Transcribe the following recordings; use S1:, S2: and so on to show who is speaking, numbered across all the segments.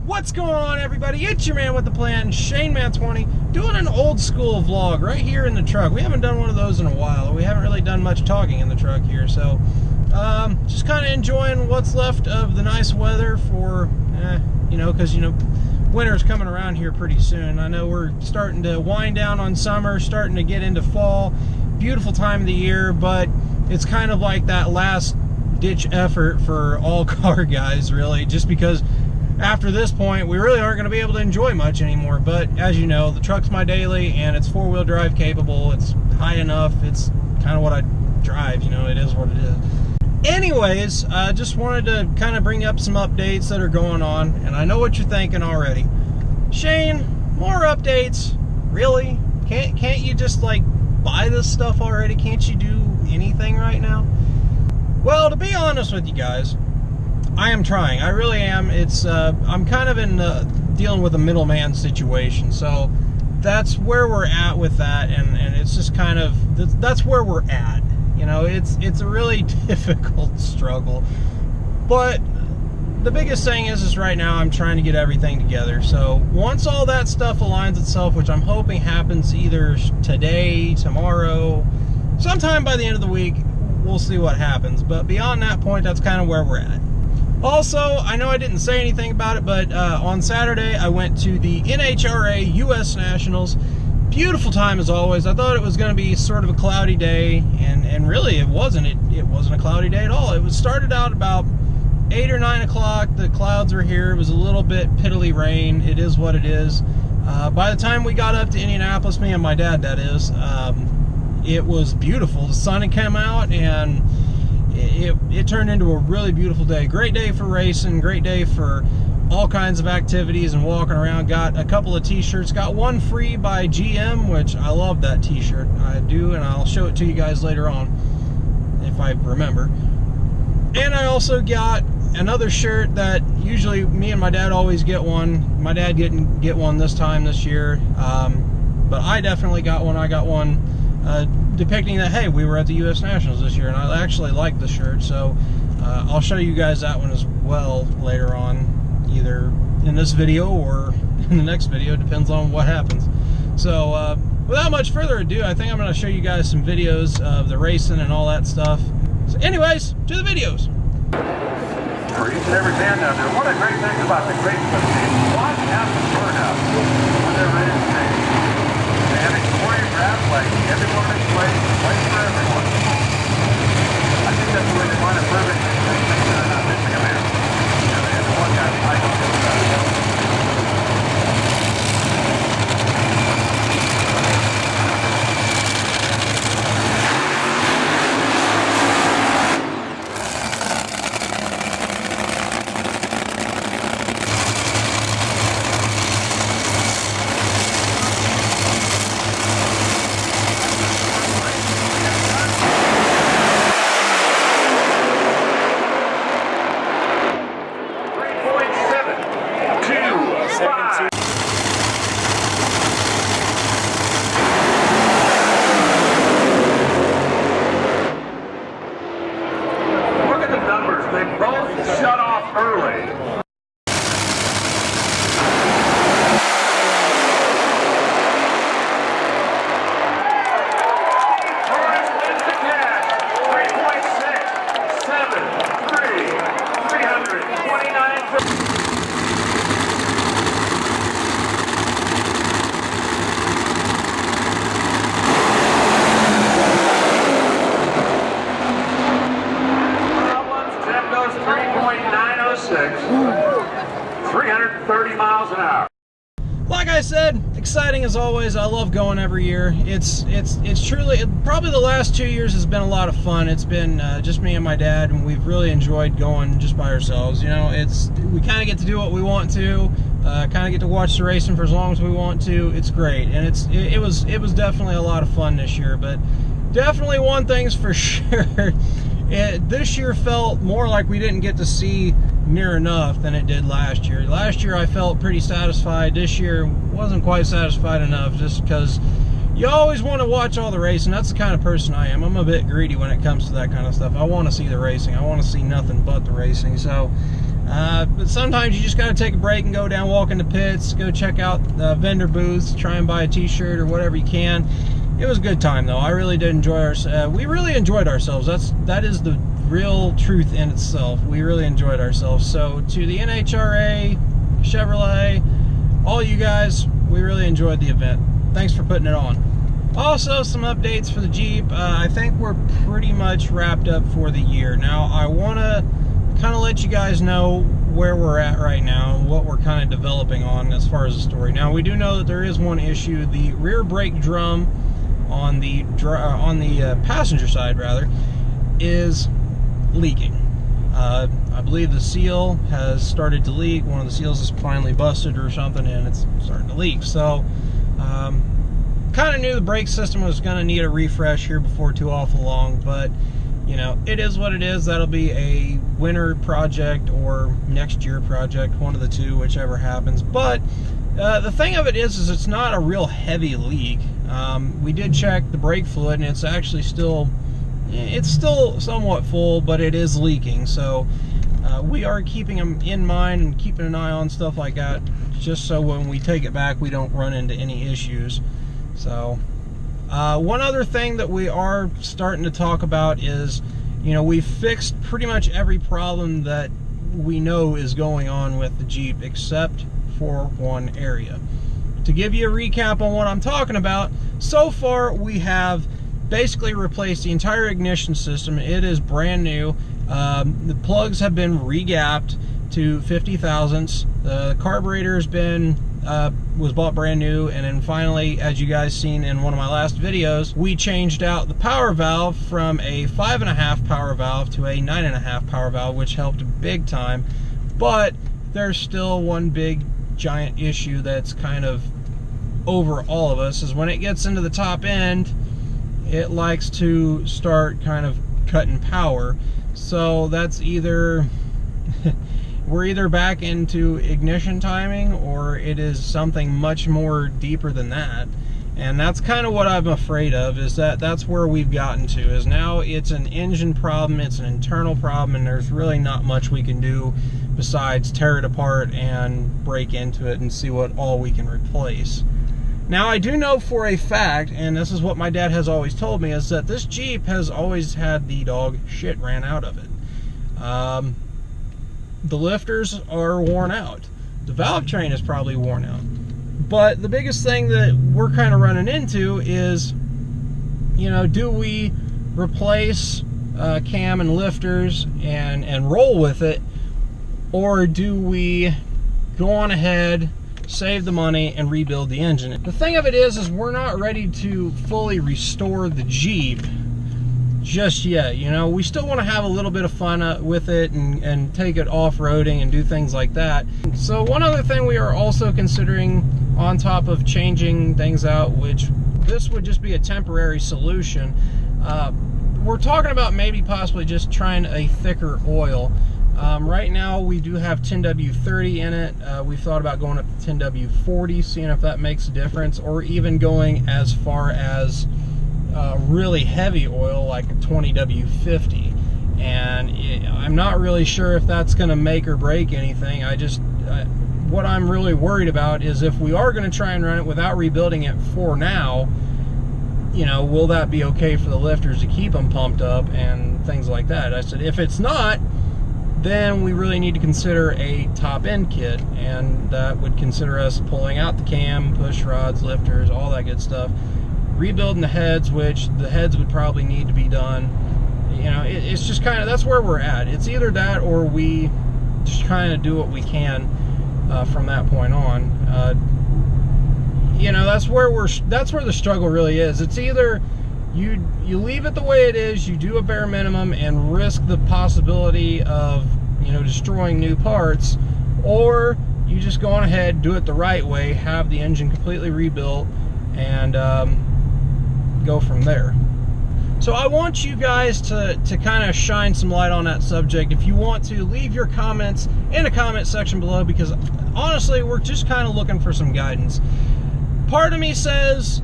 S1: What's going on, everybody? It's your man with the plan, Shane Man 20, doing an old school vlog right here in the truck. We haven't done one of those in a while. We haven't really done much talking in the truck here, so just kind of enjoying what's left of the nice weather for, because winter's coming around here pretty soon. I know we're starting to wind down on summer, starting to get into fall. Beautiful time of the year, but it's kind of like that last ditch effort for all car guys, really, just because after this point we really aren't going to be able to enjoy much anymore. But as you know, the truck's my daily and it's four-wheel drive capable. It's high enough. It's kind of what I drive, it is what it is. Anyways, I just wanted to kind of bring up some updates that are going on, and I know what you're thinking already. Shane, more updates? Really? Can't you just like buy this stuff already? Can't you do anything right now? Well, to be honest with you guys, I am trying. I really am. It's I'm kind of in dealing with a middleman situation, so that's where we're at with that, and it's just kind of that's where we're at. It's a really difficult struggle, but the biggest thing is right now I'm trying to get everything together. So once all that stuff aligns itself, which I'm hoping happens either today, tomorrow, sometime by the end of the week, we'll see what happens. But beyond that point, that's kind of where we're at. Also, I know I didn't say anything about it, but on Saturday I went to the NHRA US Nationals. Beautiful time as always. I thought it was going to be sort of a cloudy day, and really it wasn't. It wasn't a cloudy day at all. It was started out about 8 or 9 o'clock. The clouds were here. It was a little bit piddly rain. It is what it is. By the time we got up to Indianapolis, me and my dad, that is, it was beautiful. The sun had come out, and it turned into a really beautiful day. Great day for racing, great day for all kinds of activities and walking around. Got a couple of t-shirts, got one free by GM, which I love that t-shirt. I do, and I'll show it to you guys later on if I remember. And I also got another shirt that usually me and my dad always get one. My dad didn't get one this year, but I definitely got one. I got one depicting that, hey, we were at the US Nationals this year, and I actually like the shirt, so I'll show you guys that one as well later on, either in this video or in the next video, depends on what happens. So without much further ado, I think I'm going to show you guys some videos of the racing and all that stuff. So anyways, to the videos.
S2: For each and every band out there, one of the great things about the great machine, watching out the burnout when they're ready to take. They have a choreographed, like everyone is playing for everyone. I think that's the way they want it perfect. They're not missing a man. And the one guy, I don't know about it.
S1: Like I said, exciting as always. I love going every year. It's truly, probably the last 2 years has been a lot of fun. It's been just me and my dad, and we've really enjoyed going just by ourselves. We kind of get to do what we want to, kind of get to watch the racing for as long as we want to. It's great, and it was definitely a lot of fun this year. But definitely one thing's for sure. This year felt more like we didn't get to see near enough than it did last year. Last year I felt pretty satisfied. This year wasn't quite satisfied enough, just because you always want to watch all the racing. That's the kind of person I am. I'm a bit greedy when it comes to that kind of stuff. I want to see the racing. I want to see nothing but the racing. So But sometimes you just got to take a break and go down, walk in the pits, go check out vendor booths, try and buy a t-shirt or whatever you can. It was a good time though. I really did enjoy we really enjoyed ourselves. That is the real truth in itself. We really enjoyed ourselves. So to the NHRA, Chevrolet, all you guys, we really enjoyed the event. Thanks for putting it on. Also, some updates for the Jeep. I think we're pretty much wrapped up for the year. Now, I want to kind of let you guys know where we're at right now and what we're kind of developing on as far as the story. Now, we do know that there is one issue. The rear brake drum on the passenger side, rather, is leaking. I believe the seal has started to leak. One of the seals is finally busted or something, and it's starting to leak. So, kind of knew the brake system was going to need a refresh here before too awful long, but you know, it is what it is. That'll be a winter project or next year project, one of the two, whichever happens. But the thing of it is it's not a real heavy leak. We did check the brake fluid, and it's actually still somewhat full, but it is leaking. So we are keeping them in mind and keeping an eye on stuff like that, just so when we take it back, we don't run into any issues. So one other thing that we are starting to talk about is, you know, we've fixed pretty much every problem that we know is going on with the Jeep except for one area. To give you a recap on what I'm talking about, so far we have basically replaced the entire ignition system. It is brand new. The plugs have been regapped to 50 thousandths. The carburetor has been was bought brand new, and then finally, as you guys seen in one of my last videos, we changed out the power valve from a 5.5 power valve to a 9.5 power valve, which helped big time. But there's still one big giant issue that's kind of over all of us, is when it gets into the top end, it likes to start kind of cutting power. So that's either we're either back into ignition timing, or it is something much more deeper than that. And that's kind of what I'm afraid of, is that that's where we've gotten to, is now it's an engine problem, it's an internal problem, and there's really not much we can do besides tear it apart and break into it and see what all we can replace. Now, I do know for a fact, and this is what my dad has always told me, is that this Jeep has always had the dog shit ran out of it. The lifters are worn out. The valve train is probably worn out. But the biggest thing that we're kind of running into is, you know, do we replace cam and lifters and roll with it, or do we go on ahead, save the money, and rebuild the engine? The thing of it is we're not ready to fully restore the Jeep just yet. You know, we still want to have a little bit of fun with it and take it off-roading and do things like that. So one other thing we are also considering, on top of changing things out, which this would just be a temporary solution, we're talking about maybe possibly just trying a thicker oil. Right now we do have 10W30 in it. We've thought about going up to 10W40, seeing if that makes a difference, or even going as far as really heavy oil like a 20W50. And I'm not really sure if that's going to make or break anything. What I'm really worried about is if we are going to try and run it without rebuilding it for now, you know, will that be okay for the lifters to keep them pumped up and things like that? I said, if it's not, then we really need to consider a top-end kit, and that would consider us pulling out the cam, push rods, lifters, all that good stuff, rebuilding the heads, which the heads would probably need to be done. You know, it's just kind of, that's where we're at. It's either that, or we just kind of do what we can from that point on. You know, that's where the struggle really is. It's either you leave it the way it is, you do a bare minimum and risk the possibility of, you know, destroying new parts, or you just go on ahead, do it the right way, have the engine completely rebuilt, and go from there. So I want you guys to kind of shine some light on that subject. If you want to, leave your comments in the comment section below, because honestly, we're just kind of looking for some guidance. Part of me says,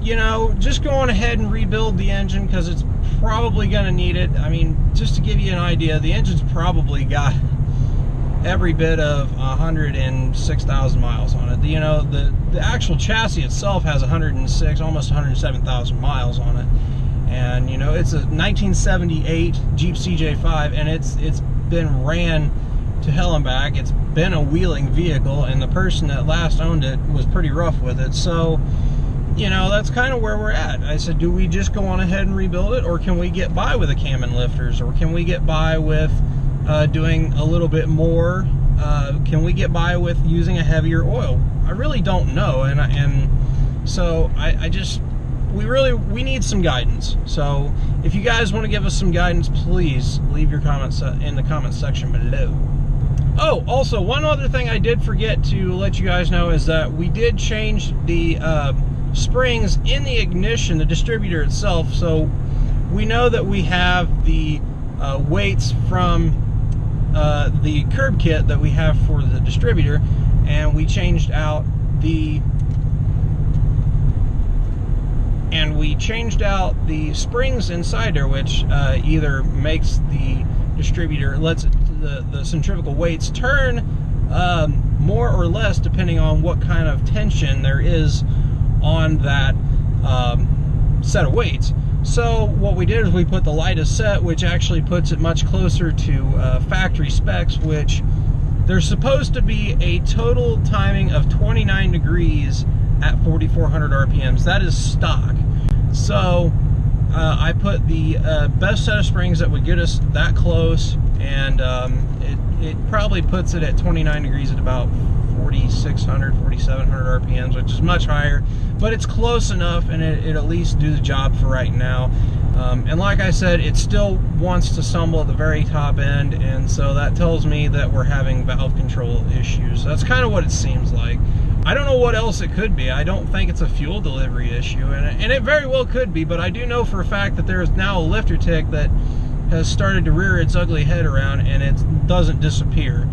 S1: you know, just go on ahead and rebuild the engine, because it's probably going to need it. I mean, just to give you an idea, the engine's probably got every bit of 106,000 miles on it. You know, the actual chassis itself has 106, almost 107,000 miles on it. And you know, it's a 1978 Jeep CJ5, and it's been ran to hell and back. It's been a wheeling vehicle, and the person that last owned it was pretty rough with it. So, you know, that's kind of where we're at. I said, do we just go on ahead and rebuild it, or can we get by with the cam and lifters, or can we get by with doing a little bit more? Can we get by with using a heavier oil? I really don't know, and so we need some guidance. So if you guys want to give us some guidance, please leave your comments in the comments section below. Oh, also, one other thing I did forget to let you guys know is that we did change the springs in the ignition, the distributor itself. So we know that we have the weights from the curb kit that we have for the distributor, and we changed out the springs inside there, which either makes the distributor, lets the centrifugal weights turn more or less depending on what kind of tension there is on that set of weights. So what we did is we put the lightest set, which actually puts it much closer to factory specs, which there's supposed to be a total timing of 29 degrees at 4,400 RPMs. That is stock. So I put the best set of springs that would get us that close, and it probably puts it at 29 degrees at about 4,600, 4,700 RPMs, which is much higher, but it's close enough, and it at least do the job for right now. And like I said, it still wants to stumble at the very top end, and so that tells me that we're having valve control issues. So that's kind of what it seems like. I don't know what else it could be. I don't think it's a fuel delivery issue, and it very well could be, but I do know for a fact that there is now a lifter tick that has started to rear its ugly head around, and it doesn't disappear.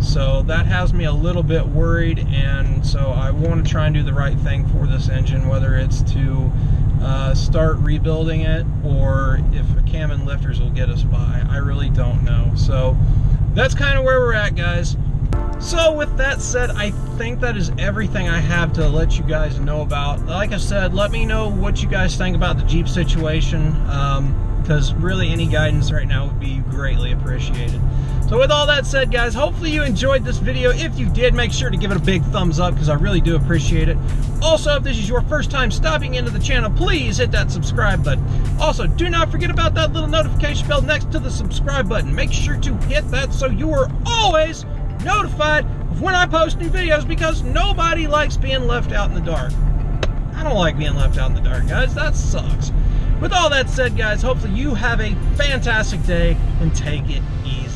S1: So that has me a little bit worried, and so I want to try and do the right thing for this engine, whether it's to start rebuilding it, or if a cam and lifters will get us by. I really don't know. So that's kind of where we're at, guys. So with that said, I think that is everything I have to let you guys know about. Like I said, let me know what you guys think about the Jeep situation, because really any guidance right now would be greatly appreciated. So with all that said, guys, hopefully you enjoyed this video. If you did, make sure to give it a big thumbs up, because I really do appreciate it. Also, if this is your first time stopping into the channel, please hit that subscribe button. Also, do not forget about that little notification bell next to the subscribe button. Make sure to hit that so you are always notified of when I post new videos, because nobody likes being left out in the dark. I don't like being left out in the dark, guys. That sucks. With all that said, guys, hopefully you have a fantastic day and take it easy.